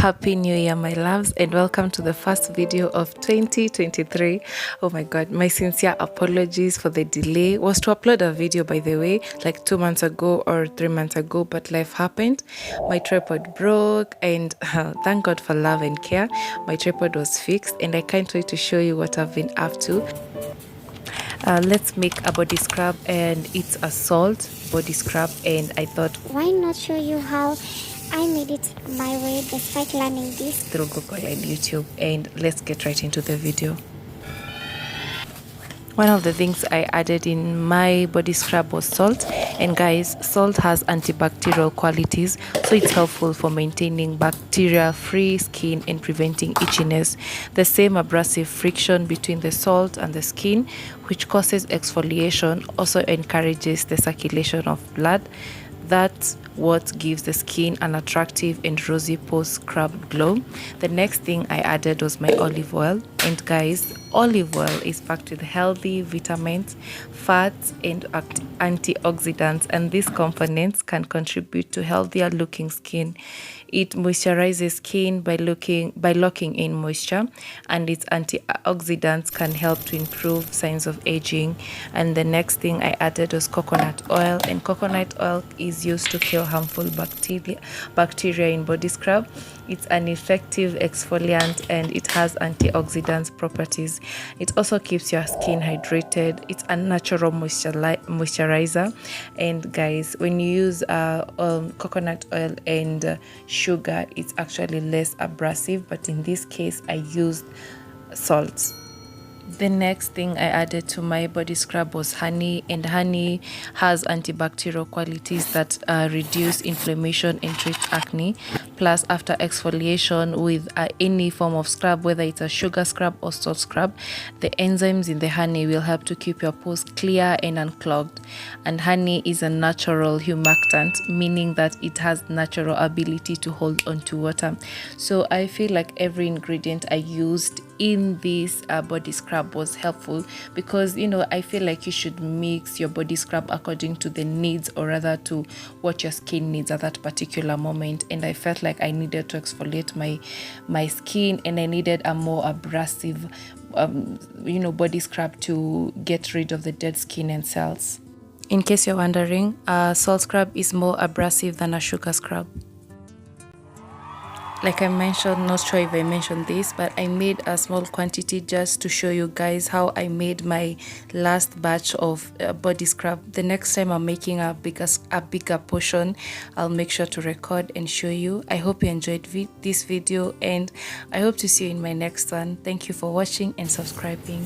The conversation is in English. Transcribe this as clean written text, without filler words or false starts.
Happy New Year, my loves, and welcome to the first video of 2023. Oh my god, my sincere apologies for the delay. Was to upload a video, by the way, like 2 months ago or 3 months ago, but life happened. My tripod broke, and thank God for love and care. My tripod was fixed, and I can't wait to show you what I've been up to. Let's make a body scrub, and it's a salt body scrub, and I thought, why not show you how I made it my way despite learning this through Google and YouTube. And let's get right into the video. One of the things I added in my body scrub was salt, and guys, salt has antibacterial qualities, so it's helpful for maintaining bacteria-free skin and preventing itchiness. The same abrasive friction between the salt and the skin, which causes exfoliation, also encourages the circulation of blood. That's what gives the skin an attractive and rosy post-scrub glow. The next thing I added was my olive oil, and guys, olive oil is packed with healthy vitamins, fats, and antioxidants, and these components can contribute to healthier looking skin. It moisturizes skin by locking in moisture, and its antioxidants can help to improve signs of aging. And the next thing I added was coconut oil, and coconut oil is used to kill harmful bacteria in body scrub. It's an effective exfoliant, and it has antioxidant properties. It also keeps your skin hydrated. It's a natural moisturizer. And guys, when you use coconut oil and sugar, it's actually less abrasive, but in this case I used salt. The next thing I added to my body scrub was honey, and honey has antibacterial qualities that reduce inflammation and treat acne. Plus, after exfoliation with any form of scrub, whether it's a sugar scrub or salt scrub, the enzymes in the honey will help to keep your pores clear and unclogged. And honey is a natural humectant, meaning that it has natural ability to hold on to water. So I feel like every ingredient I used in this body scrub was helpful, because I feel like you should mix your body scrub according to the needs, or rather to what your skin needs at that particular moment. And I felt like I needed to exfoliate my skin, and I needed a more abrasive body scrub to get rid of the dead skin and cells. In case you're wondering, a salt scrub is more abrasive than a sugar scrub. Like I mentioned, not sure if I mentioned this, but I made a small quantity just to show you guys how I made my last batch of body scrub. The next time I'm making a bigger portion, I'll make sure to record and show you. I hope you enjoyed this video, and I hope to see you in my next one. Thank you for watching and subscribing.